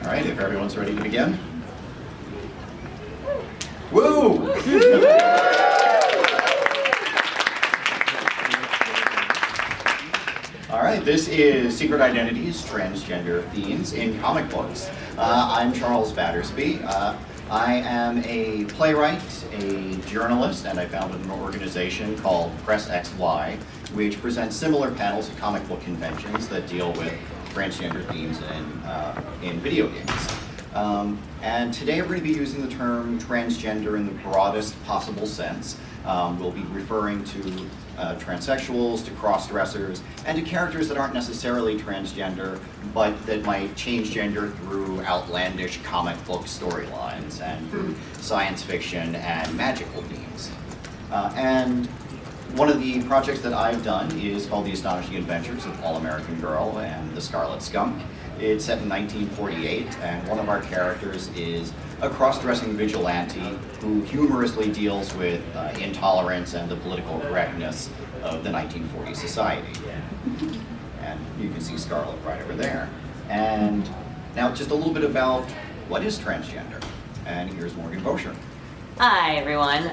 All right, if everyone's ready to begin. Woo! All right, this is Secret Identities, Transgender Themes in Comic Books. I'm Charles Battersby. I am a playwright, a journalist, and I founded an organization called Press XY, which presents similar panels at comic book conventions that deal with transgender themes in video games. And today we're going to be using the term transgender in the broadest possible sense. We'll be referring to transsexuals, to cross-dressers, and to characters that aren't necessarily transgender, but that might change gender through outlandish comic book storylines and science fiction and magical themes. And one of the projects that I've done is called The Astonishing Adventures of All-American Girl and the Scarlet Skunk. It's set in 1948, and one of our characters is a cross-dressing vigilante who humorously deals with intolerance and the political correctness of the 1940s society. And you can see Scarlet right over there. And now just a little bit about what is transgender. And here's Morgan Boecher. Hi, everyone.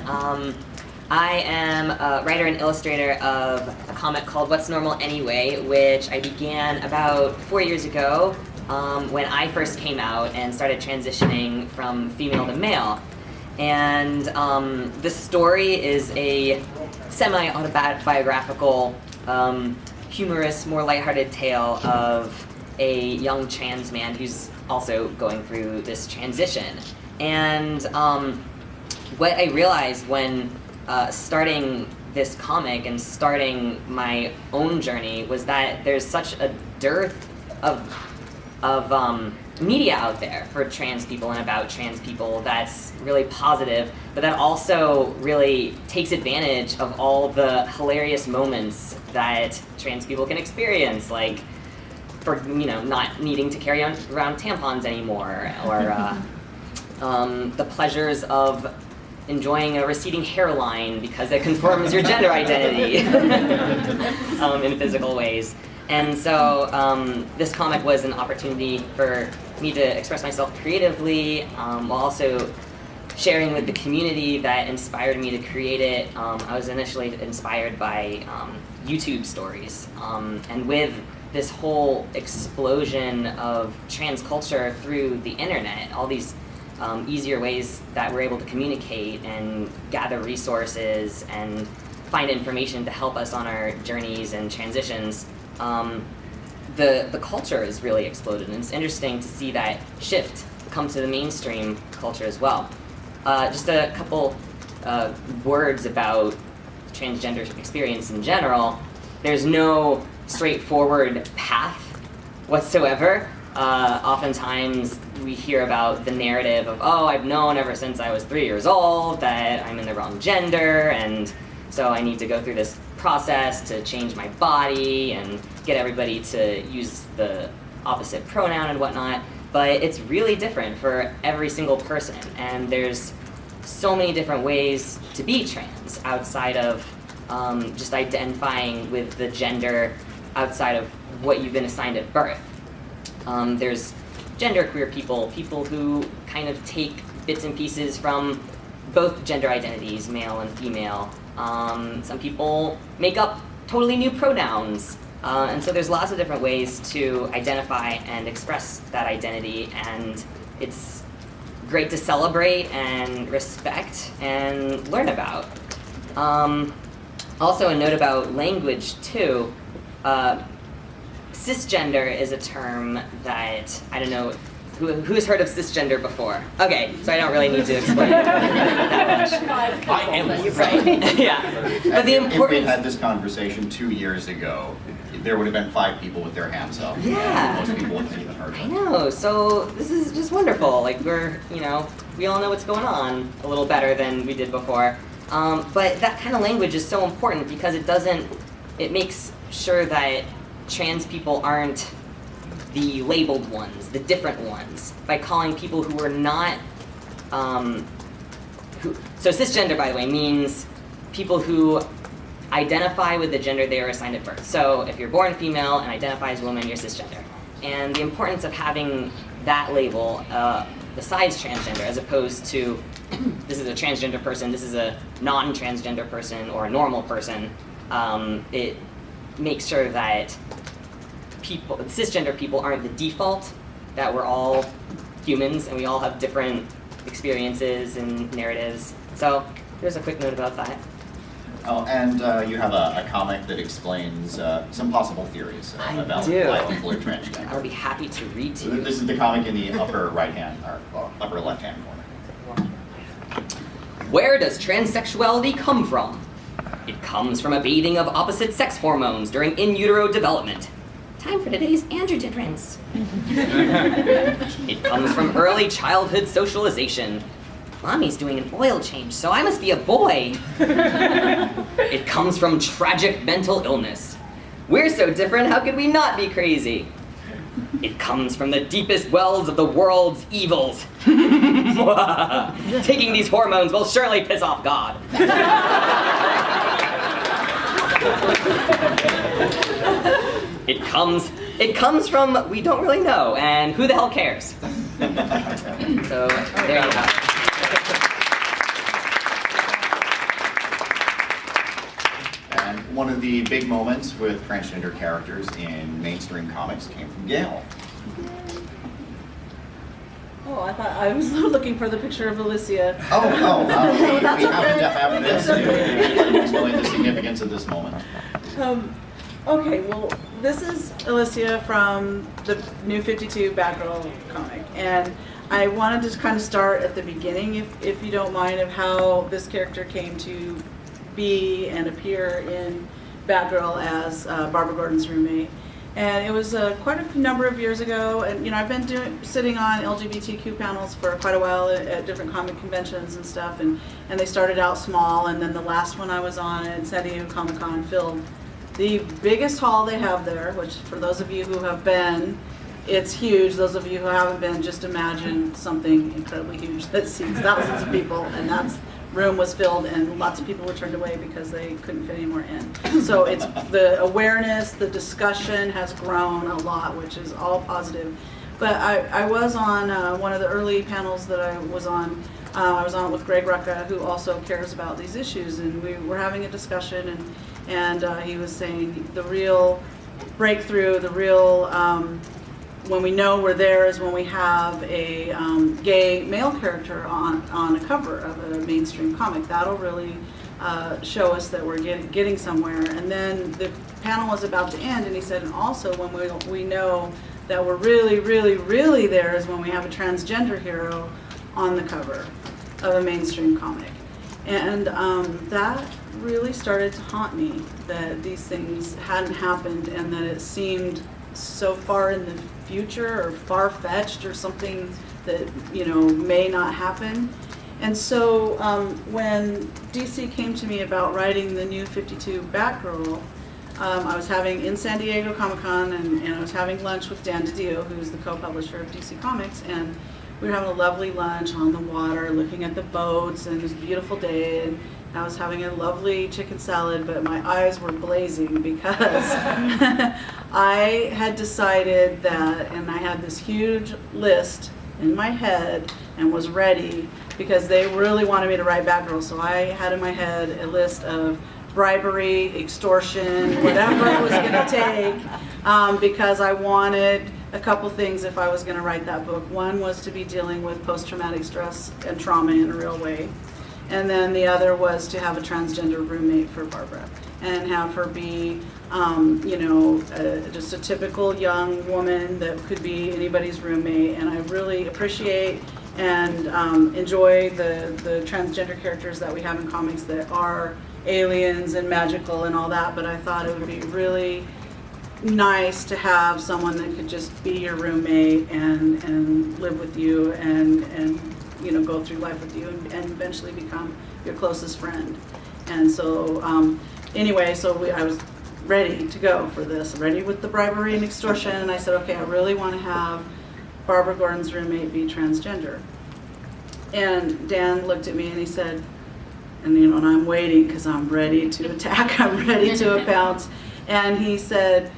I am a writer and illustrator of a comic called What's Normal Anyway, which I began about 4 years ago when I first came out and started transitioning from female to male. And the story is a semi-autobiographical, humorous, more lighthearted tale of a young trans man who's also going through this transition. And what I realized when starting this comic and starting my own journey was that there's such a dearth of media out there for trans people and about trans people that's really positive, but that also really takes advantage of all the hilarious moments that trans people can experience, like for not needing to carry around tampons anymore, or the pleasures of enjoying a receding hairline because it confirms your gender identity in physical ways. And so this comic was an opportunity for me to express myself creatively, while also sharing with the community that inspired me to create it. I was initially inspired by YouTube stories, and with this whole explosion of trans culture through the internet, all these easier ways that we're able to communicate and gather resources and find information to help us on our journeys and transitions, the culture has really exploded, and it's interesting to see that shift come to the mainstream culture as well. Just a couple words about transgender experience in general. There's no straightforward path whatsoever. Oftentimes we hear about the narrative of, oh, I've known ever since I was 3 years old that I'm in the wrong gender, and so I need to go through this process to change my body and get everybody to use the opposite pronoun and whatnot. But it's really different for every single person, and there's so many different ways to be trans outside of just identifying with the gender outside of what you've been assigned at birth. There's genderqueer people who kind of take bits and pieces from both gender identities, male and female. Some people make up totally new pronouns. And so there's lots of different ways to identify and express that identity, and it's great to celebrate and respect and learn about. Also a note about language too. Cisgender is a term that, I don't know, who's heard of cisgender before? Okay, so I don't really need to explain that much. I am. Right, yeah. But the importance... If we had this conversation 2 years ago, there would have been 5 people with their hands up. Yeah. Most people wouldn't even heard of it. I know, so this is just wonderful. Like we all know what's going on a little better than we did before. But that kind of language is so important because it makes sure that trans people aren't the labeled ones, the different ones, by calling people who are not, so cisgender, by the way, means people who identify with the gender they are assigned at birth. So if you're born female and identify as woman, you're cisgender. and the importance of having that label besides transgender, as opposed to this is a transgender person, this is a non-transgender person, or a normal person. It makes sure that cisgender people aren't the default, that we're all humans and we all have different experiences and narratives. So there's a quick note about that. Oh, and you have a comic that explains some possible theories about why people are transgender. I would be happy to read to you. This is the comic in the upper right-hand, or upper left-hand corner. Where does transsexuality come from? It comes from a bathing of opposite sex hormones during in utero development. Time for today's androgen rinse. It comes from early childhood socialization. Mommy's doing an oil change, so I must be a boy. It comes from tragic mental illness. We're so different, how could we not be crazy? It comes from the deepest wells of the world's evils. Taking these hormones will surely piss off God. It comes from we don't really know, and who the hell cares? So there you go. And one of the big moments with transgender characters in mainstream comics came from Gail. Oh, I thought I was looking for the picture of Alicia. We happen to have this. Would you like to explain the significance of this moment? Okay, well, this is Alicia from the New 52 Batgirl comic, and I wanted to kind of start at the beginning, if you don't mind, of how this character came to be and appear in Batgirl as Barbara Gordon's roommate. And it was quite a number of years ago, and I've been sitting on LGBTQ panels for quite a while at different comic conventions and stuff, and they started out small, and then the last one I was on at San Diego Comic-Con filled the biggest hall they have there, which for those of you who have been, it's huge. Those of you who haven't been, just imagine something incredibly huge that seats thousands of people, and that room was filled, and lots of people were turned away because they couldn't fit any more in. So it's the awareness, the discussion has grown a lot, which is all positive. But I was on one of the early panels that I was on with Greg Rucka, who also cares about these issues, and we were having a discussion, and he was saying the real breakthrough, the real when we know we're there is when we have a gay male character on a cover of a mainstream comic. That'll really show us that we're getting somewhere. And then the panel was about to end, and he said, and also when we know that we're really, really, really there is when we have a transgender hero on the cover of a mainstream comic. And that really started to haunt me, that these things hadn't happened and that it seemed so far in the future or far-fetched or something that may not happen. And so when DC came to me about writing the New 52 Batgirl, I was having in San Diego Comic-Con, and I was having lunch with Dan DiDio, who's the co-publisher of DC Comics, and we were having a lovely lunch on the water, looking at the boats, and it was a beautiful day, and I was having a lovely chicken salad, but my eyes were blazing because I had decided that, and I had this huge list in my head and was ready because they really wanted me to write Batgirl, so I had in my head a list of bribery, extortion, whatever it was going to take, because I wanted a couple things if I was going to write that book. One was to be dealing with post-traumatic stress and trauma in a real way. And then the other was to have a transgender roommate for Barbara and have her be, just a typical young woman that could be anybody's roommate. And I really appreciate and enjoy the transgender characters that we have in comics that are aliens and magical and all that, but I thought it would be really nice to have someone that could just be your roommate and live with you and go through life with you and eventually become your closest friend. And so I was ready to go for this, ready with the bribery and extortion, and I said, okay, I really want to have Barbara Gordon's roommate be transgender. And Dan looked at me and he said, and I'm waiting because I'm ready to attack, I'm ready to pounce, and he said,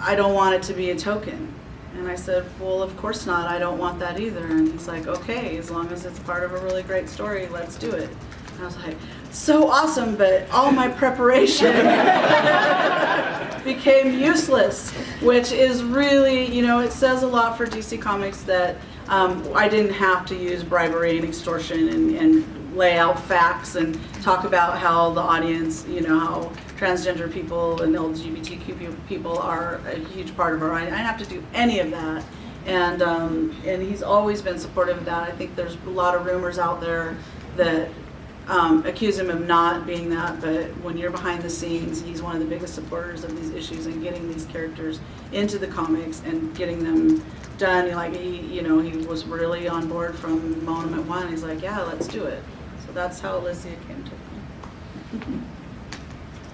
I don't want it to be a token. And I said, well, of course not. I don't want that either. And he's like, okay, as long as it's part of a really great story, let's do it. And I was like, so awesome, but all my preparation became useless, which is really, you know, it says a lot for DC Comics that I didn't have to use bribery and extortion and lay out facts and talk about how the audience, you know, how transgender people and LGBTQ people are a huge part of our audience. I didn't have to do any of that. And he's always been supportive of that. I think there's a lot of rumors out there that accuse him of not being that, but when you're behind the scenes, he's one of the biggest supporters of these issues and getting these characters into the comics and getting them done. He was really on board from moment one. He's like, yeah, let's do it. So that's how Alicia came to me.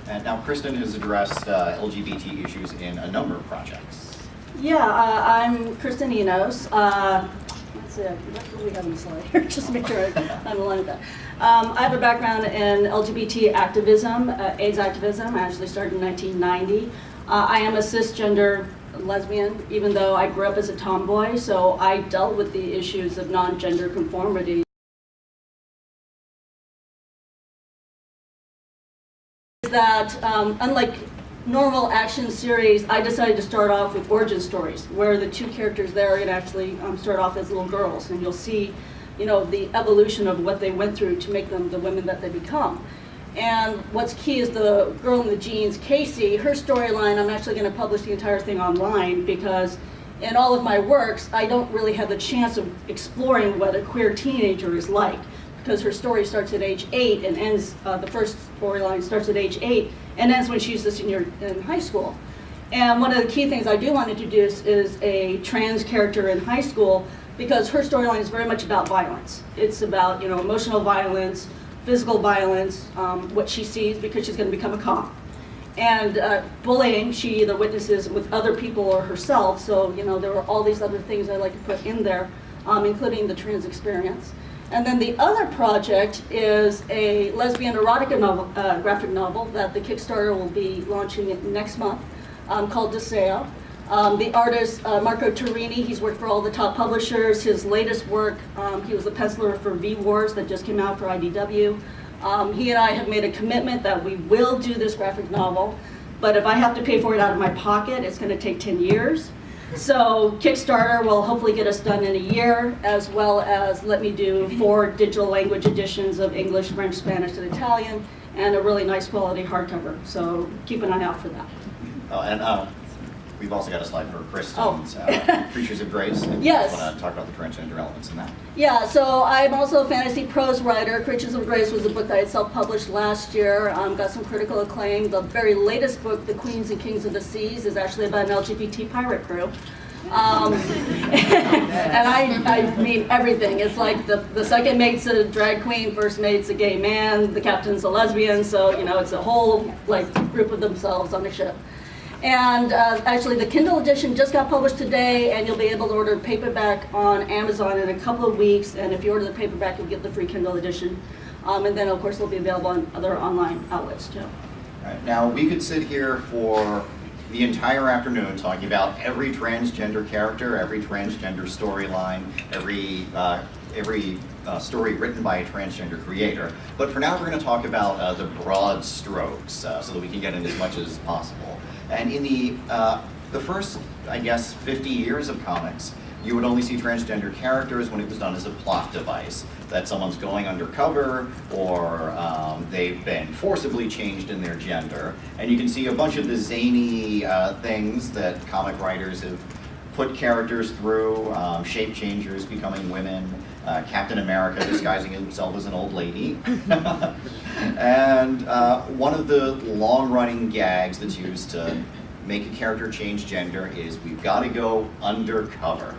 And now Kristen has addressed LGBT issues in a number of projects. Yeah, I'm Kristen Enos. Let's see, what do we have on the slide here? Just to make sure I'm aligned with that. I have a background in LGBT activism, AIDS activism. I actually started in 1990. I am a cisgender lesbian, even though I grew up as a tomboy, so I dealt with the issues of non-gender conformity. That unlike normal action series, I decided to start off with origin stories, where the two characters there can actually start off as little girls, and you'll see, you know, the evolution of what they went through to make them the women that they become. And what's key is the girl in the jeans, Casey. Her storyline, I'm actually going to publish the entire thing online because in all of my works, I don't really have the chance of exploring what a queer teenager is like, because her story starts at age 8 and ends, the first storyline starts at age 8 and ends when she's a senior in high school. And one of the key things I do want to introduce is a trans character in high school, because her storyline is very much about violence. It's about, you know, emotional violence, physical violence, what she sees because she's going to become a cop. And bullying, she either witnesses with other people or herself, so, you know, there are all these other things I like to put in there, including the trans experience. And then the other project is a lesbian erotica novel, graphic novel that the Kickstarter will be launching next month, called Deseo. The artist, Marco Turini, he's worked for all the top publishers. His latest work, he was the penciler for V-Wars that just came out for IDW. He and I have made a commitment that we will do this graphic novel, but if I have to pay for it out of my pocket, it's going to take 10 years. So Kickstarter will hopefully get us done in a year, as well as let me do 4 digital language editions of English, French, Spanish, and Italian, and a really nice quality hardcover. So keep an eye out for that. We've also got a slide for Kristen's Creatures of Grace. Yes. I want to talk about the transgender elements in that. Yeah, so I'm also a fantasy prose writer. Creatures of Grace was a book that I self-published last year. Got some critical acclaim. The very latest book, The Queens and Kings of the Seas, is actually about an LGBT pirate crew. And I mean everything. It's like the second mate's a drag queen, first mate's a gay man, the captain's a lesbian, so, you know, it's a whole, like, group of themselves on a ship. And actually the Kindle edition just got published today, and you'll be able to order paperback on Amazon in a couple of weeks, and if you order the paperback, you'll get the free Kindle edition. And then, of course, it'll be available on other online outlets, too. All right. Now, we could sit here for the entire afternoon talking about every transgender character, every transgender storyline, every story written by a transgender creator. But for now, we're going to talk about the broad strokes so that we can get in as much as possible. And in the first, I guess, 50 years of comics, you would only see transgender characters when it was done as a plot device, that someone's going undercover or they've been forcibly changed in their gender. And you can see a bunch of the zany things that comic writers have put characters through, shape changers becoming women, Captain America disguising himself as an old lady. And one of the long-running gags that's used to make a character change gender is we've got to go undercover.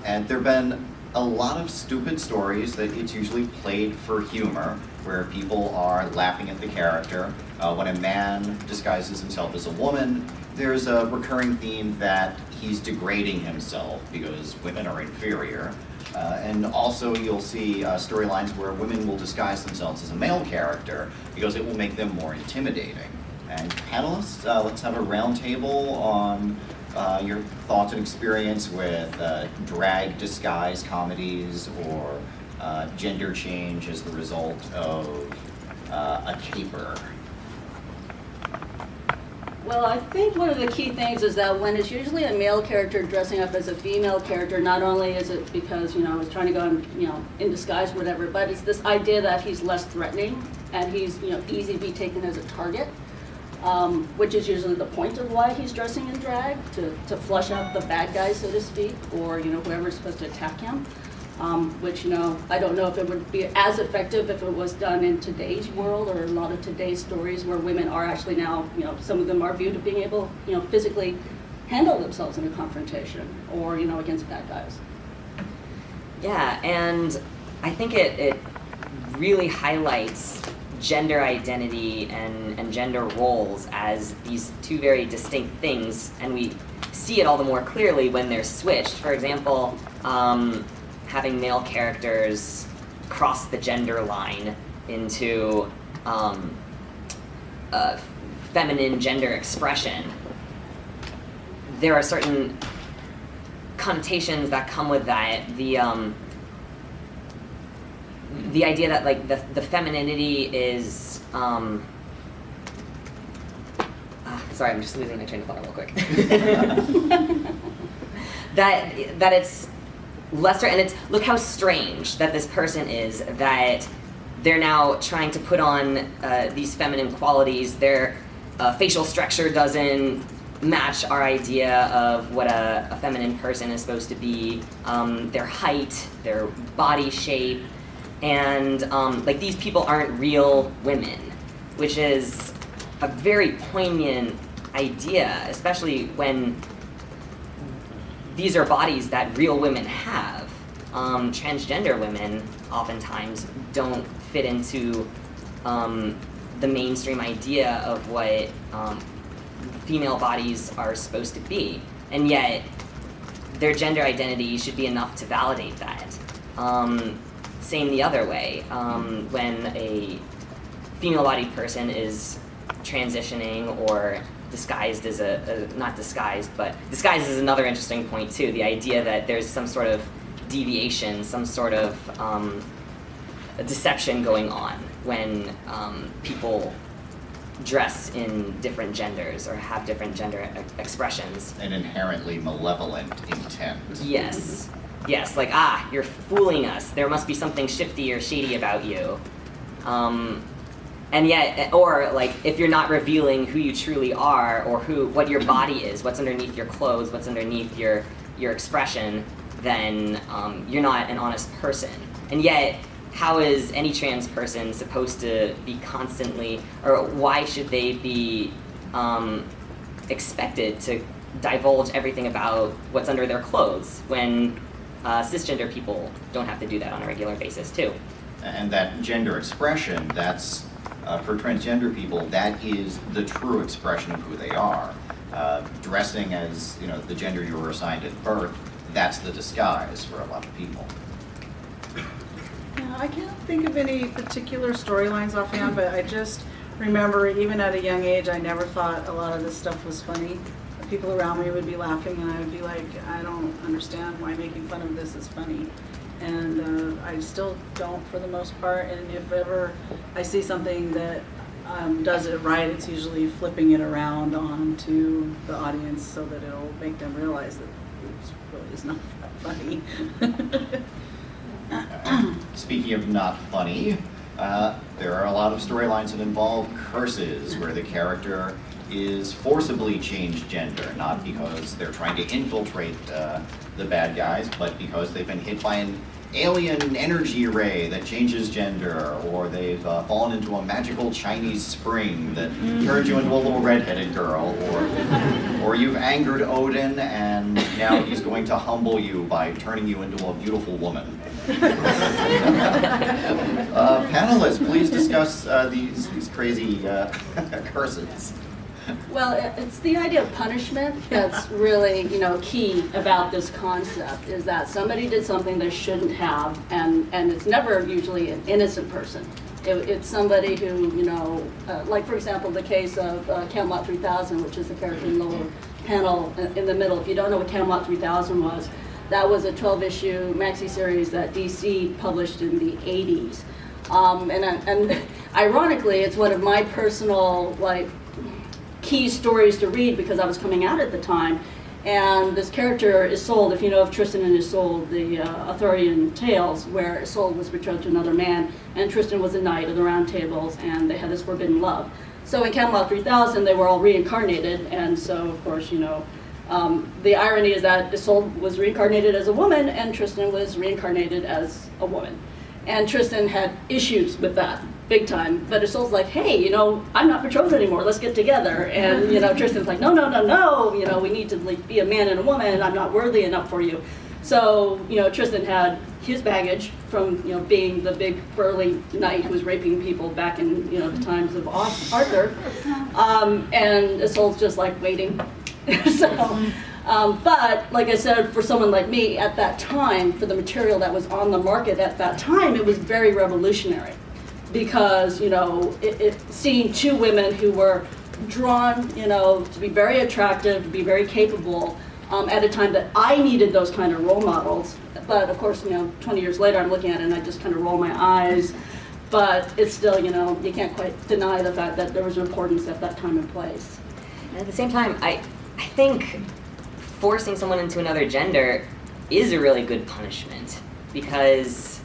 And there have been a lot of stupid stories that it's usually played for humor, where people are laughing at the character. When a man disguises himself as a woman, there's a recurring theme that he's degrading himself because women are inferior. And also you'll see storylines where women will disguise themselves as a male character because it will make them more intimidating. And panelists, let's have a roundtable on your thoughts and experience with drag disguise comedies or gender change as the result of a caper. Well, I think one of the key things is that when it's usually a male character dressing up as a female character, not only is it because, he's trying to go in disguise or whatever, but it's this idea that he's less threatening and he's, easy to be taken as a target, which is usually the point of why he's dressing in drag, to flush out the bad guy, so to speak, or, whoever's supposed to attack him. Which, I don't know if it would be as effective if it was done in today's world or a lot of today's stories where women are actually now, some of them are viewed as being able, physically handle themselves in a confrontation or, against bad guys. Yeah, and I think it really highlights gender identity and gender roles as these two very distinct things, and we see it all the more clearly when they're switched. For example, having male characters cross the gender line into feminine gender expression. There are certain connotations that come with that. The idea that like the femininity is sorry, I'm just losing my train of thought real quick. that it's lesser, and it's, look how strange that this person is, that they're now trying to put on these feminine qualities. Their facial structure doesn't match our idea of what a feminine person is supposed to be, their height, their body shape, and like these people aren't real women, which is a very poignant idea, especially when these are bodies that real women have. Transgender women oftentimes don't fit into the mainstream idea of what female bodies are supposed to be, and yet their gender identity should be enough to validate that. Same the other way, when a female-bodied person is transitioning or disguised as not disguised, but disguised is another interesting point too. The idea that there's some sort of deviation, some sort of a deception going on when people dress in different genders or have different gender expressions. An inherently malevolent intent. Yes. Yes, like, you're fooling us. There must be something shifty or shady about you. And yet, or like, if you're not revealing who you truly are, or what your body is, what's underneath your clothes, what's underneath your expression, then you're not an honest person. And yet, how is any trans person supposed to be constantly, or why should they be expected to divulge everything about what's under their clothes when cisgender people don't have to do that on a regular basis too? And that gender expression, that's for transgender people, that is the true expression of who they are. Dressing as the gender you were assigned at birth, that's the disguise for a lot of people. Yeah, I can't think of any particular storylines offhand, but I just remember even at a young age, I never thought a lot of this stuff was funny. People around me would be laughing and I would be like, I don't understand why making fun of this is funny. And I still don't for the most part, and if ever I see something that does it right, it's usually flipping it around onto the audience so that it'll make them realize that it really is not that funny. Speaking of not funny, there are a lot of storylines that involve curses, where the character is forcibly changed gender, not because they're trying to infiltrate the bad guys, but because they've been hit by an alien energy ray that changes gender, or they've fallen into a magical Chinese spring that turns you into a little redheaded girl, or you've angered Odin and now he's going to humble you by turning you into a beautiful woman. Panelists, please discuss these crazy curses. Well, it's the idea of punishment that's really, key about this concept, is that somebody did something they shouldn't have, and it's never usually an innocent person. It's somebody who, like for example, the case of Camelot 3000, which is the character in the lower panel in the middle. If you don't know what Camelot 3000 was, that was a 12-issue maxi series that DC published in the 80s. And ironically, it's one of my personal key stories to read because I was coming out at the time. And this character, Isolde, if you know of Tristan and Isolde, the Arthurian tales, where Isolde was betrothed to another man, and Tristan was a knight of the Round Tables, and they had this forbidden love. So in Camelot 3000, they were all reincarnated, and so of course, the irony is that Isolde was reincarnated as a woman, and Tristan was reincarnated as a woman. And Tristan had issues with that, big time. But Isolde's like, hey, I'm not betrothed anymore, let's get together. And, Tristan's like, no, we need to be a man and a woman, I'm not worthy enough for you. So, Tristan had his baggage from, being the big burly knight who was raping people back in, the times of Arthur. And Isolde's just waiting. But like I said, for someone like me at that time, for the material that was on the market at that time, it was very revolutionary because, seeing two women who were drawn, to be very attractive, to be very capable, at a time that I needed those kind of role models. But of course, 20 years later, I'm looking at it and I just kind of roll my eyes. But it's still, you can't quite deny the fact that there was importance at that time and place. And at the same time, I think forcing someone into another gender is a really good punishment because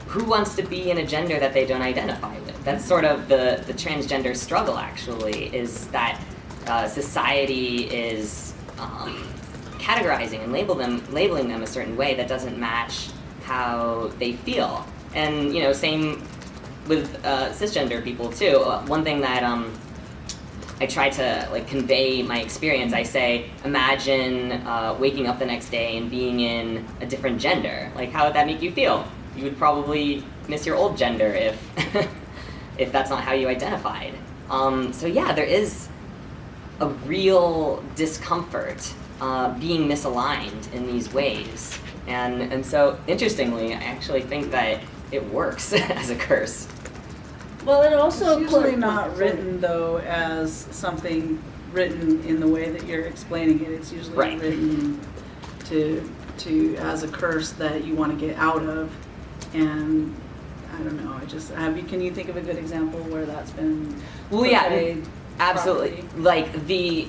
who wants to be in a gender that they don't identify with? That's sort of the transgender struggle, actually, is that society is categorizing and labeling them a certain way that doesn't match how they feel. And same with cisgender people too. One thing that I try to convey my experience. I say, imagine waking up the next day and being in a different gender. How would that make you feel? You would probably miss your old gender if if that's not how you identified. So yeah, there is a real discomfort being misaligned in these ways. And so interestingly, I actually think that it works as a curse. Well, it also it's usually not written though as something written in the way that you're explaining it. It's usually right. written to as a curse that you want to get out of. And I don't know. Can you think of a good example where that's been? Well, yeah, absolutely. Properly?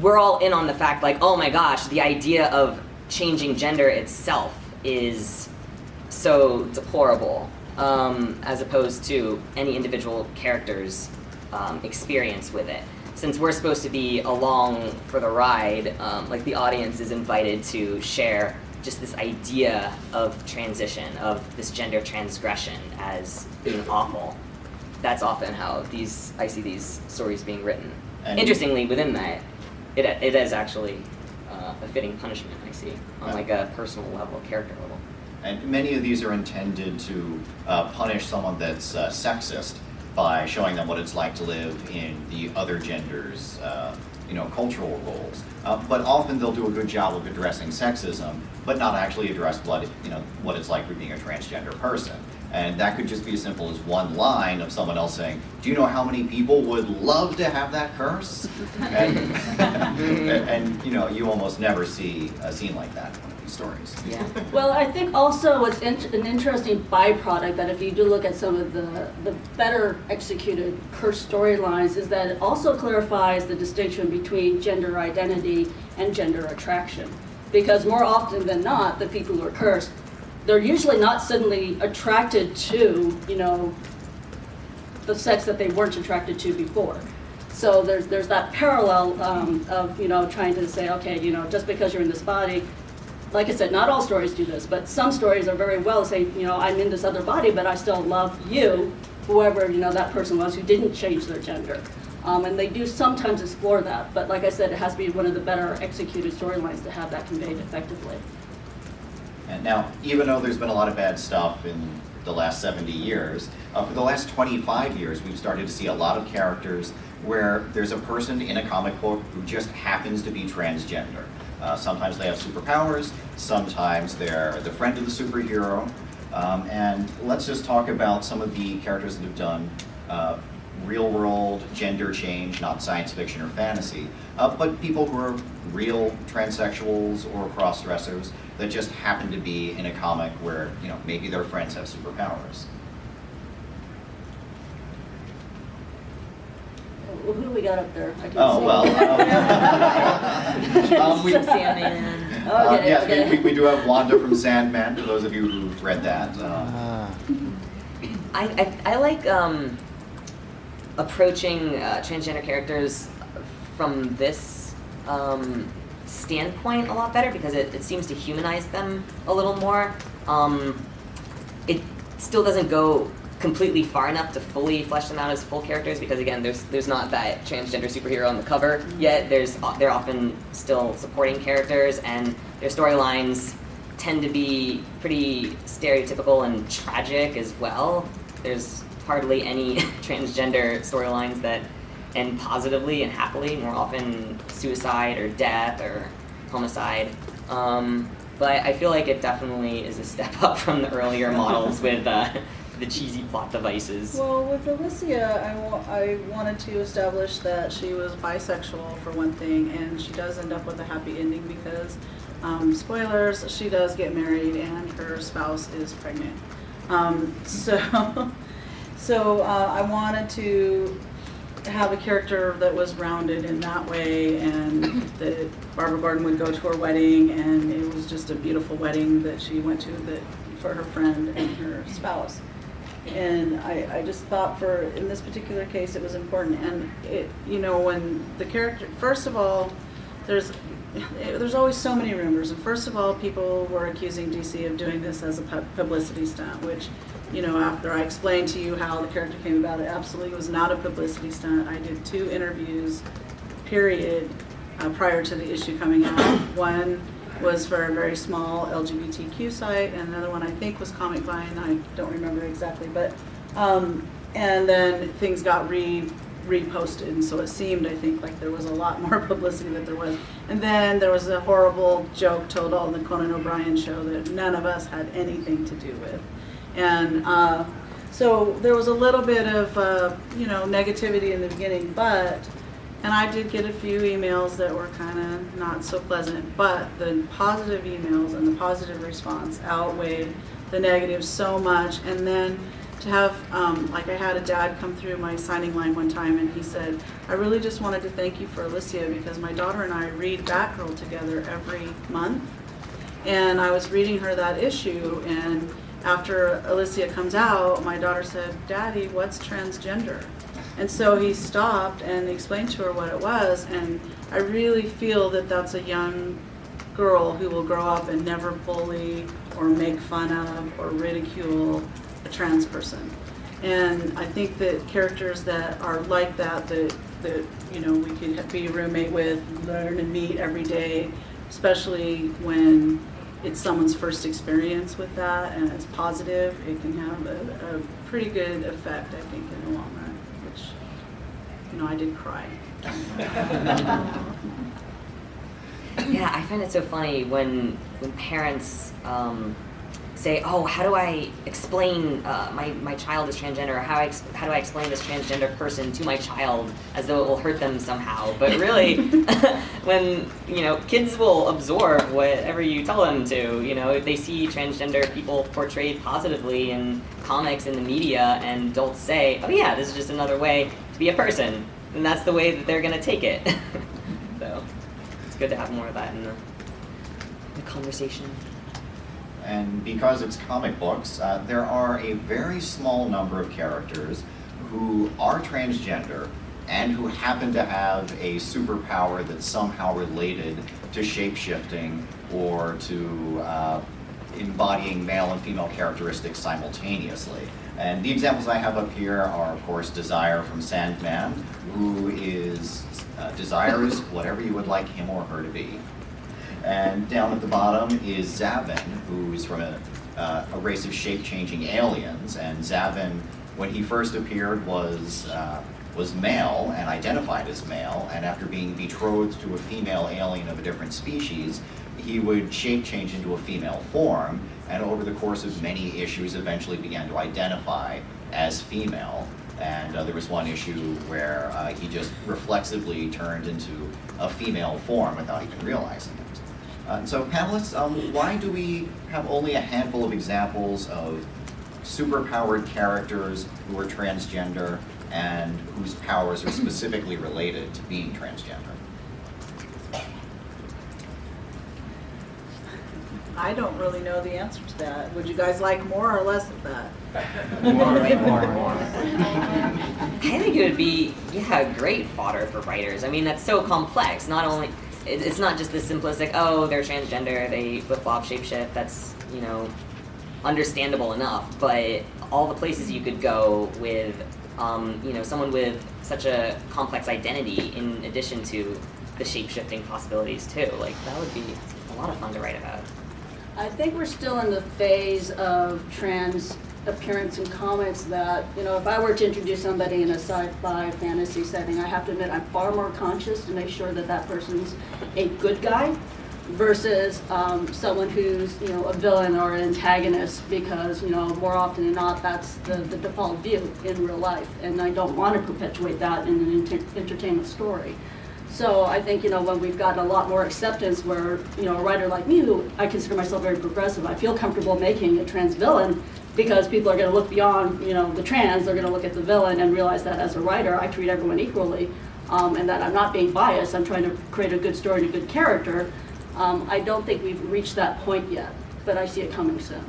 We're all in on the fact oh my gosh, the idea of changing gender itself is so deplorable. As opposed to any individual character's experience with it. Since we're supposed to be along for the ride, the audience is invited to share just this idea of transition, of this gender transgression as being awful. That's often how I see these stories being written. And interestingly, within that, it is actually a fitting punishment, I see, on a personal level, character level. And many of these are intended to punish someone that's sexist by showing them what it's like to live in the other gender's, cultural roles. But often they'll do a good job of addressing sexism, but not actually address what it's like for being a transgender person. And that could just be as simple as one line of someone else saying, do you know how many people would love to have that curse? And you almost never see a scene like that in one of these stories. Yeah. Well, I think also it's an interesting byproduct that if you do look at some of the better executed curse storylines is that it also clarifies the distinction between gender identity and gender attraction. Because more often than not, the people who are cursed, they're usually not suddenly attracted to, the sex that they weren't attracted to before. So there's that parallel of, trying to say, okay, just because you're in this body, like I said, not all stories do this, but some stories are very well say, I'm in this other body, but I still love you, whoever, that person was who didn't change their gender. And they do sometimes explore that, but like I said, it has to be one of the better executed storylines to have that conveyed effectively. And now, even though there's been a lot of bad stuff in the last 70 years, for the last 25 years, we've started to see a lot of characters where there's a person in a comic book who just happens to be transgender. Sometimes they have superpowers, sometimes they're the friend of the superhero, And let's just talk about some of the characters that have done real-world gender change, not science fiction or fantasy, but people who are real transsexuals or cross-dressers that just happen to be in a comic where, you know, maybe their friends have superpowers. Well, who do we got up there? I can't Oh, see. well. Sandman. Okay, Yes, okay. we do have Wanda from Sandman, for those of you who've read that. I like approaching transgender characters from this standpoint a lot better because it seems to humanize them a little more. It still doesn't go completely far enough to fully flesh them out as full characters because again, there's not that transgender superhero on the cover yet. They're often still supporting characters, and their storylines tend to be pretty stereotypical and tragic as well. There's hardly any transgender storylines that end positively and happily. More often suicide or death or homicide. But I feel like it definitely is a step up from the earlier models with the cheesy plot devices. Well, with Alicia, I wanted to establish that she was bisexual for one thing, and she does end up with a happy ending because, spoilers, she does get married and her spouse is pregnant. So I wanted to have a character that was rounded in that way, and that Barbara Gordon would go to her wedding, and it was just a beautiful wedding that she went to for her friend and her spouse. And I just thought in this particular case, it was important. And when the character, first of all, there's always so many rumors. And first of all, people were accusing DC of doing this as a publicity stunt, which, after I explained to you how the character came about, it absolutely was not a publicity stunt. I did 2 interviews, period, prior to the issue coming out. One was for a very small LGBTQ site, and another one I think was Comic Vine. I don't remember exactly, but and then things got reposted, and so it seemed, I think, like there was a lot more publicity than there was. And then there was a horrible joke told on the Conan O'Brien show that none of us had anything to do with, and so there was a little bit of negativity in the beginning, and I did get a few emails that were kind of not so pleasant, but the positive emails and the positive response outweighed the negatives so much. And then to have, I had a dad come through my signing line one time, and he said, I really just wanted to thank you for Alicia because my daughter and I read Batgirl together every month. And I was reading her that issue, and after Alicia comes out, my daughter said, Daddy, what's transgender? And so he stopped and explained to her what it was, and I really feel that that's a young girl who will grow up and never bully or make fun of or ridicule a trans person. And I think that characters that are like that we could be a roommate with, learn and meet every day, especially when it's someone's first experience with that and it's positive, it can have a pretty good effect, I think, in the long run. I did cry. Yeah, I find it so funny when parents say, "Oh, how do I explain my child is transgender? Or how do I explain this transgender person to my child as though it will hurt them somehow?" But really, when kids will absorb whatever you tell them to. If they see transgender people portrayed positively in comics and the media, and adults say, "Oh yeah, this is just another way to be a person," and that's the way that they're gonna take it. So it's good to have more of that in the conversation. And because it's comic books, there are a very small number of characters who are transgender and who happen to have a superpower that's somehow related to shape-shifting or to embodying male and female characteristics simultaneously. And the examples I have up here are, of course, Desire from Sandman, who is, Desire is whatever you would like him or her to be. And down at the bottom is Zavin, who's from a race of shape-changing aliens. And Zavin, when he first appeared, was was male and identified as male, and after being betrothed to a female alien of a different species, he would shape change into a female form, and over the course of many issues eventually began to identify as female. And there was one issue where he just reflexively turned into a female form without even realizing it. So panelists, why do we have only a handful of examples of superpowered characters who are transgender and whose powers are specifically related to being transgender? I don't really know the answer to that. Would you guys like more or less of that? I think it would be, great fodder for writers. I mean, that's so complex. Not only, it's not just the simplistic, oh, they're transgender, they flip-flop, shape-shift, that's, understandable enough. But all the places you could go with, someone with such a complex identity in addition to the shape-shifting possibilities too. Like, that would be a lot of fun to write about. I think we're still in the phase of trans appearance in comics that, if I were to introduce somebody in a sci-fi fantasy setting, I have to admit I'm far more conscious to make sure that that person's a good guy versus someone who's, a villain or an antagonist, because, more often than not, that's the default view in real life, and I don't want to perpetuate that in an entertainment story. So I think, when we've gotten a lot more acceptance where, a writer like me, who I consider myself very progressive, I feel comfortable making a trans villain because people are going to look beyond, the trans, they're going to look at the villain and realize that as a writer, I treat everyone equally, and that I'm not being biased, I'm trying to create a good story and a good character. I don't think we've reached that point yet, but I see it coming soon.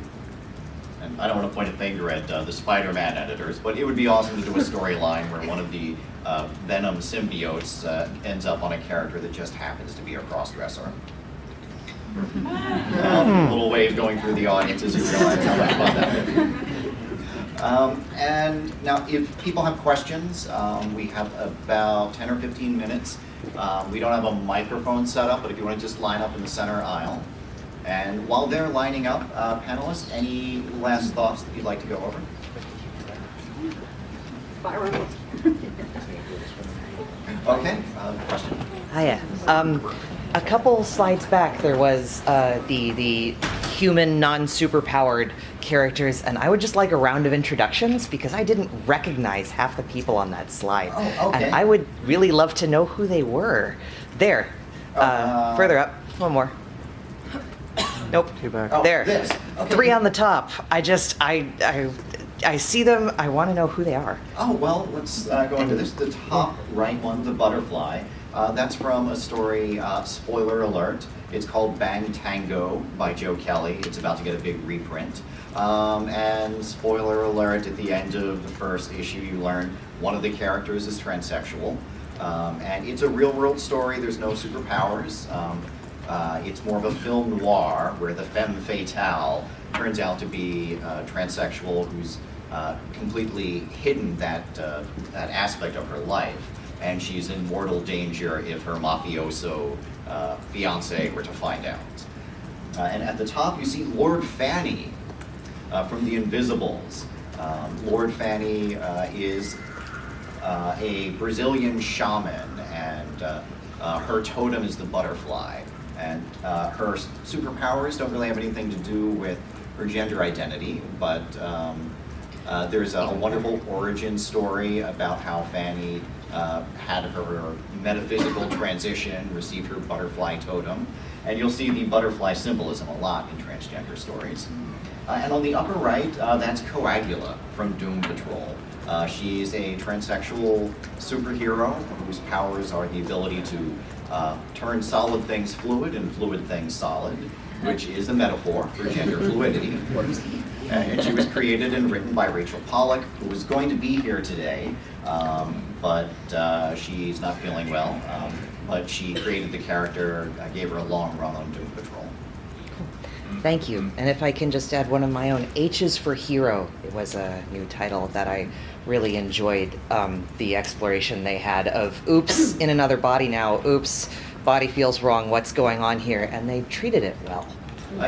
And I don't want to point a finger at the Spider-Man editors, but it would be awesome to do a storyline where one of the Venom symbiotes ends up on a character that just happens to be a cross-dresser. A little wave going through the audience as you realize how much fun that would be. And now, if people have questions, we have about 10 or 15 minutes. We don't have a microphone set up, but if you want to just line up in the center aisle. And while they're lining up, panelists, any last thoughts that you'd like to go over? Byron. Okay, question. Hiya. A couple slides back, there was the human, non-superpowered characters, and I would just like a round of introductions because I didn't recognize half the people on that slide. Oh, okay. And I would really love to know who they were. There. Further up. One more. Nope. Oh, there. This. Okay. 3 on the top. I see them. I want to know who they are. Oh, well, let's go into this. The top right one, the butterfly. That's from a story, spoiler alert. It's called Bang Tango by Joe Kelly. It's about to get a big reprint. And spoiler alert, at the end of the first issue, you learn one of the characters is transsexual. And it's a real-world story. There's no superpowers. It's more of a film noir where the femme fatale turns out to be a transsexual who's completely hidden that aspect of her life, and she's in mortal danger if her mafioso fiance were to find out. And at the top you see Lord Fanny from The Invisibles. Lord Fanny is a Brazilian shaman, and her totem is the butterfly. And her superpowers don't really have anything to do with her gender identity, but there's a wonderful origin story about how Fanny had her metaphysical transition, received her butterfly totem, and you'll see the butterfly symbolism a lot in transgender stories. And on the upper right, that's Coagula from Doom Patrol. She's a transsexual superhero whose powers are the ability to turn solid things fluid and fluid things solid, which is a metaphor for gender fluidity. And she was created and written by Rachel Pollack, who was going to be here today, but she's not feeling well. But she created the character, gave her a long run on Doom Patrol. Thank you. And if I can just add one of my own, H is for Hero. It was a new title that I really enjoyed, the exploration they had of, oops, in another body now, oops, body feels wrong, what's going on here? And they treated it well.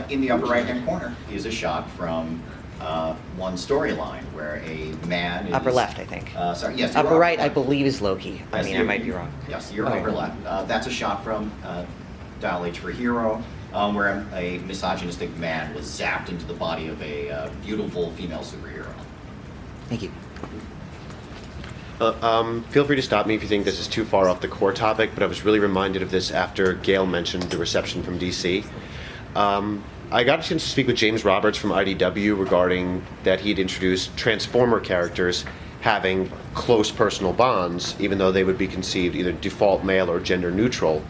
In the upper right-hand corner is a shot from one storyline where a man is... Upper left, I think. Sorry, yes. You're Upper right, I left. believe, is Loki. I Yes, mean, I you're- might be wrong. Yes, you're Okay. upper left. That's a shot from Dial H for Hero, where a misogynistic man was zapped into the body of a beautiful female superhero. Thank you. Feel free to stop me if you think this is too far off the core topic, but I was really reminded of this after Gail mentioned the reception from DC. I got a chance to speak with James Roberts from IDW regarding that he'd introduced Transformer characters having close personal bonds, even though they would be conceived either default male or gender neutral.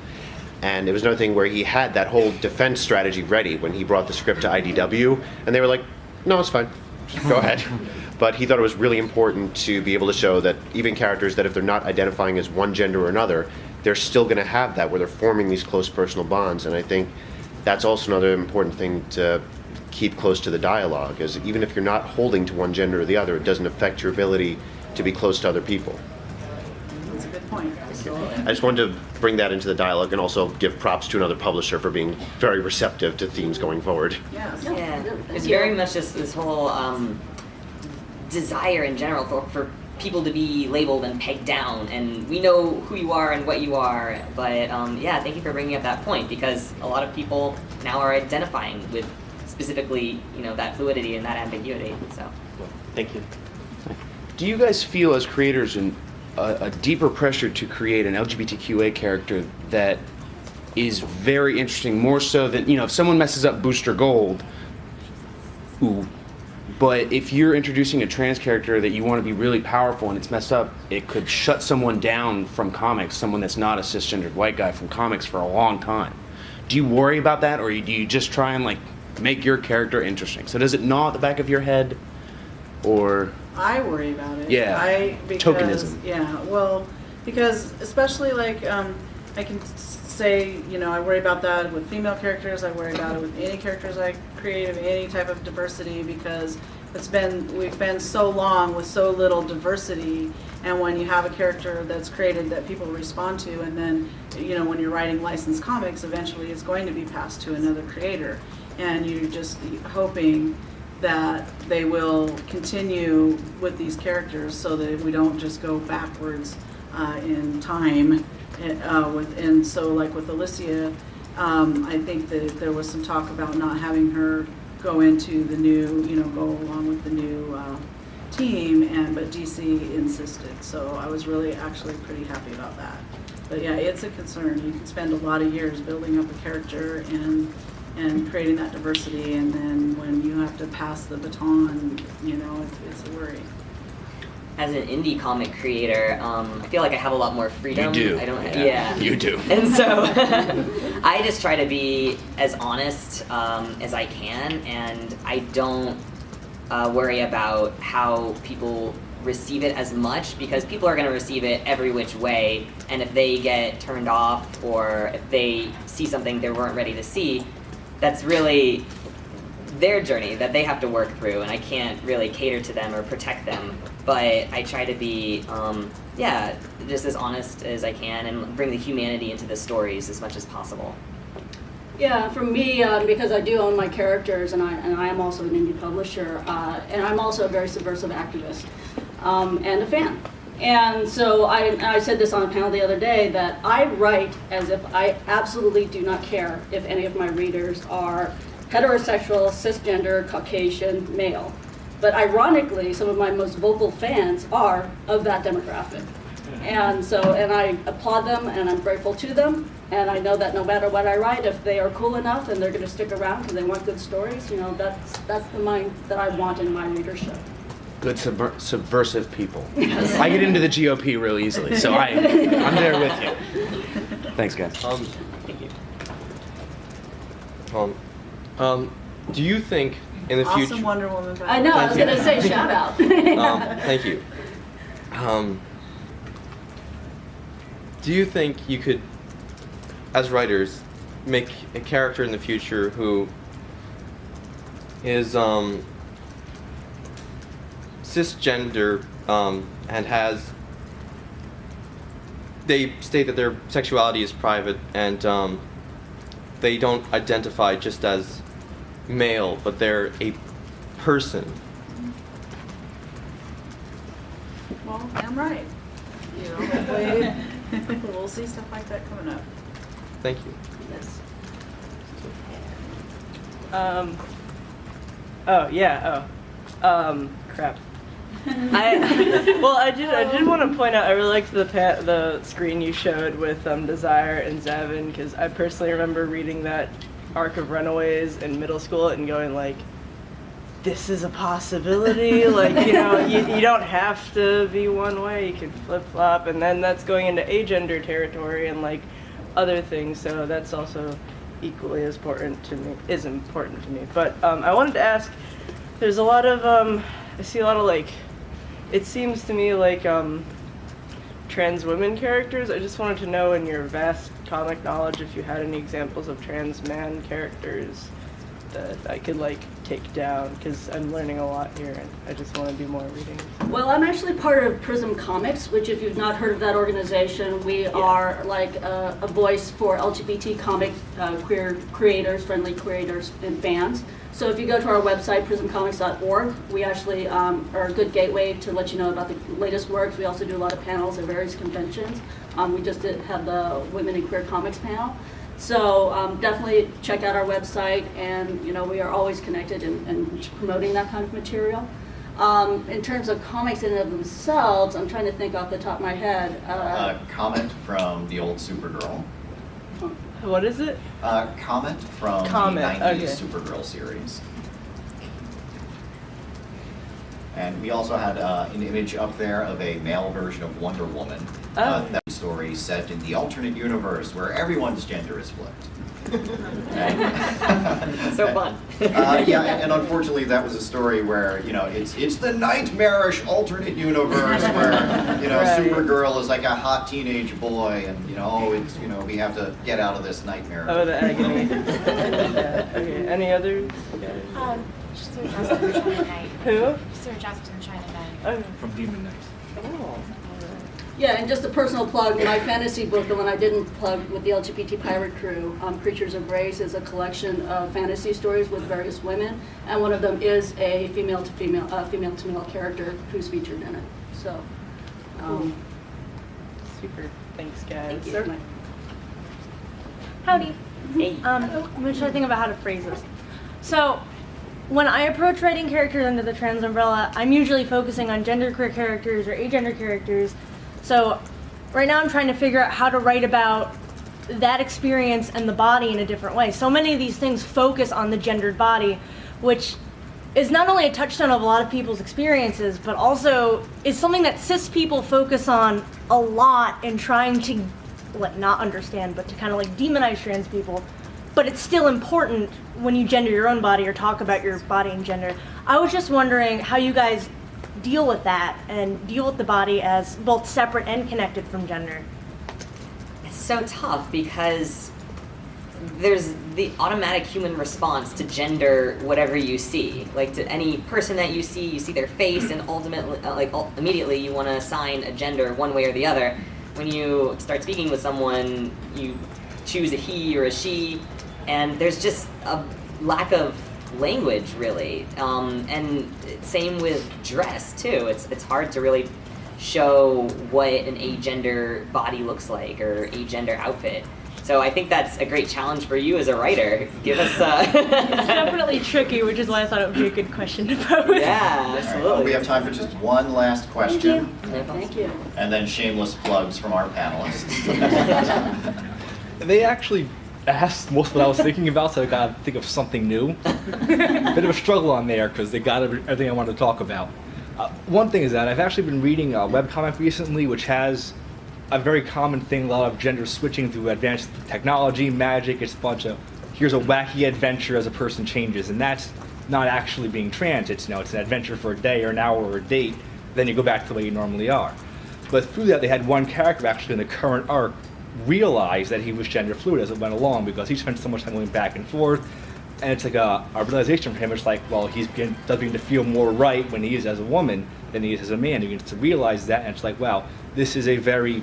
And it was another thing where he had that whole defense strategy ready when he brought the script to IDW, and they were like, no, it's fine, just go ahead. But he thought it was really important to be able to show that even characters that if they're not identifying as one gender or another, they're still going to have that where they're forming these close personal bonds. And I think that's also another important thing to keep close to the dialogue, is even if you're not holding to one gender or the other, it doesn't affect your ability to be close to other people. That's a good point. I just wanted to bring that into the dialogue and also give props to another publisher for being very receptive to themes going forward. Yes. Yeah, it's very much just this whole desire in general for people to be labeled and pegged down, and we know who you are and what you are, but yeah, thank you for bringing up that point, because a lot of people now are identifying with specifically, you know, that fluidity and that ambiguity, so. Thank you. Do you guys feel as creators a deeper pressure to create an LGBTQA character that is very interesting, more so than, you know, if someone messes up Booster Gold, ooh, but if you're introducing a trans character that you want to be really powerful and it's messed up, it could shut someone down from comics, someone that's not a cisgendered white guy from comics for a long time. Do you worry about that, or do you just try and like make your character interesting? So does it gnaw at the back of your head, or? I worry about it. Yeah, because, tokenism. Yeah, well, because especially like I can say, you know, I worry about that with female characters. I worry about it with any characters I create of any type of diversity, because we've been so long with so little diversity. And when you have a character that's created that people respond to, and then, you know, when you're writing licensed comics, eventually it's going to be passed to another creator, and you're just hoping that they will continue with these characters so that we don't just go backwards in time. And so like with Alicia, I think that there was some talk about not having her go into the new, you know, go along with the new team, but DC insisted. So I was really actually pretty happy about that. But yeah, it's a concern. You can spend a lot of years building up a character and creating that diversity, and then when you have to pass the baton, you know, it's a worry. As an indie comic creator, I feel like I have a lot more freedom. You do. I don't. Yeah. Yeah. You do. And so I just try to be as honest as I can, and I don't worry about how people receive it as much, because people are going to receive it every which way, and if they get turned off or if they see something they weren't ready to see, that's really their journey that they have to work through, and I can't really cater to them or protect them. But I try to be, just as honest as I can and bring the humanity into the stories as much as possible. Yeah, for me, because I do own my characters, and I am also an indie publisher, and I'm also a very subversive activist and a fan. And so I said this on a panel the other day, that I write as if I absolutely do not care if any of my readers are heterosexual, cisgender, Caucasian, male. But ironically, some of my most vocal fans are of that demographic. And I applaud them, and I'm grateful to them. And I know that no matter what I write, if they are cool enough and they're going to stick around because they want good stories, you know, that's the mind that I want in my readership. Good subversive people. I get into the GOP real easily, so I'm there with you. Thanks, guys. Thank you. Do you think in the Awesome future? Wonder Woman. I know, I was going to say shout out. Thank you. Do you think you could, as writers, make a character in the future who is cisgender and they state that their sexuality is private, and they don't identify just as male, but they're a person. Well, I'm right. You know, hopefully we'll see stuff like that coming up. Thank you. Yes. Crap. I did want to point out, I really liked the screen you showed with Desire and Zavin, because I personally remember reading that arc of Runaways in middle school and going like, this is a possibility, like, you know, you don't have to be one way, you can flip-flop, and then that's going into agender territory and like other things, so that's also equally as important to me, But I wanted to ask, there's a lot of, I see a lot of like, it seems to me like trans women characters. I just wanted to know, in your vast comic knowledge, if you had any examples of trans man characters that I could like take down, because I'm learning a lot here and I just want to do more reading. Well, I'm actually part of Prism Comics, which, if you've not heard of that organization, we are like a voice for LGBT comic queer creators, friendly creators and fans. So if you go to our website, prismcomics.org, we actually are a good gateway to let you know about the latest works. We also do a lot of panels at various conventions. We just have the Women in Queer Comics panel. So definitely check out our website, and you know, we are always connected and promoting that kind of material. In terms of comics in and of themselves, I'm trying to think off the top of my head. Comment from the old Supergirl. What is it? Comment from Comment, the 90s okay. Supergirl series. And we also had an image up there of a male version of Wonder Woman. That story set in the alternate universe where everyone's gender is flipped. So fun. Yeah, and unfortunately that was a story where, you know, it's the nightmarish alternate universe where, you know, Right. Supergirl is like a hot teenage boy and, you know, it's, you know, we have to get out of this nightmare. Oh, the agony. Yeah, okay. Any others? Okay. Sir Justin China Knight. Who? Sir Justin China Knight. Oh. From Demon Knight. Oh. Yeah, and just a personal plug, my fantasy book, the one I didn't plug with the LGBT Pirate Crew, Creatures of Grace, is a collection of fantasy stories with various women, and one of them is a female to male character who's featured in it. So, Super. Thanks, guys. thank you. Sir? Howdy. Hey. I'm trying to think about how to phrase this. So, when I approach writing characters under the trans umbrella, I'm usually focusing on genderqueer characters or agender characters. So, right now I'm trying to figure out how to write about that experience and the body in a different way. So many of these things focus on the gendered body, which is not only a touchstone of a lot of people's experiences, but also is something that cis people focus on a lot in trying to, not understand, but to kind of like demonize trans people. But it's still important when you gender your own body or talk about your body and gender. I was just wondering how you guys deal with that and deal with the body as both separate and connected from gender. It's so tough because there's the automatic human response to gender whatever you see. Like, to any person that you see their face, and ultimately, immediately you want to assign a gender one way or the other. When you start speaking with someone, you choose a he or a she, and there's just a lack of language, really. And same with dress, too. It's hard to really show what an agender body looks like, or agender outfit. So I think that's a great challenge for you as a writer. Give us It's definitely tricky, which is why I thought it would be a good question to pose. Yeah, All right, absolutely. well, we have time for just one last question. Thank you. And then shameless plugs from our panelists. They actually asked most of what I was thinking about, so I got to think of something new. Bit of a struggle on there because they got everything I wanted to talk about. One thing is that I've actually been reading a webcomic recently, which has a very common thing, a lot of gender switching through advanced technology, magic. It's a bunch of, here's a wacky adventure as a person changes, and that's not actually being trans. It's, it's an adventure for a day or an hour or a date, then you go back to the way you normally are. But through that, they had one character actually in the current arc realize that he was gender fluid as it went along, because he spent so much time going back and forth, and it's like a realization for him. It's like, well, does begin to feel more right when he is as a woman than he is as a man. He begins to realize that, and it's like, wow, this is a very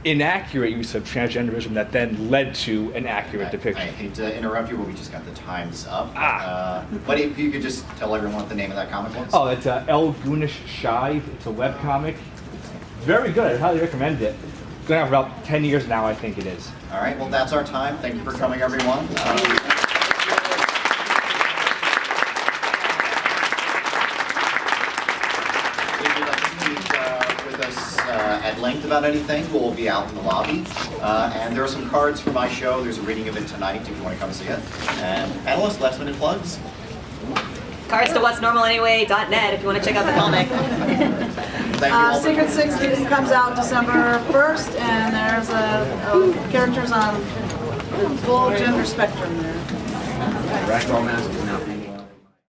inaccurate use of transgenderism that then led to an accurate I depiction. hate to interrupt you, but we just got the times up. Ah. But if you could just tell everyone what the name of that comic was. Oh, it's El Goonish Shy. It's a webcomic. Very good. I highly recommend it. It's going on for about 10 years now, I think it is. All right, well, that's our time. Thank you for coming, everyone. If you'd like to speak with us at length about anything, we'll be out in the lobby. And there are some cards for my show. There's a reading of it tonight if you want to come see it. And panelists, last minute plugs. Cards to what'snormalanyway.net if you want to check out the comic. Thank you all for Secret 60 comes out December 1st, and there's characters on the full gender spectrum there. Ragdoll Mask is now being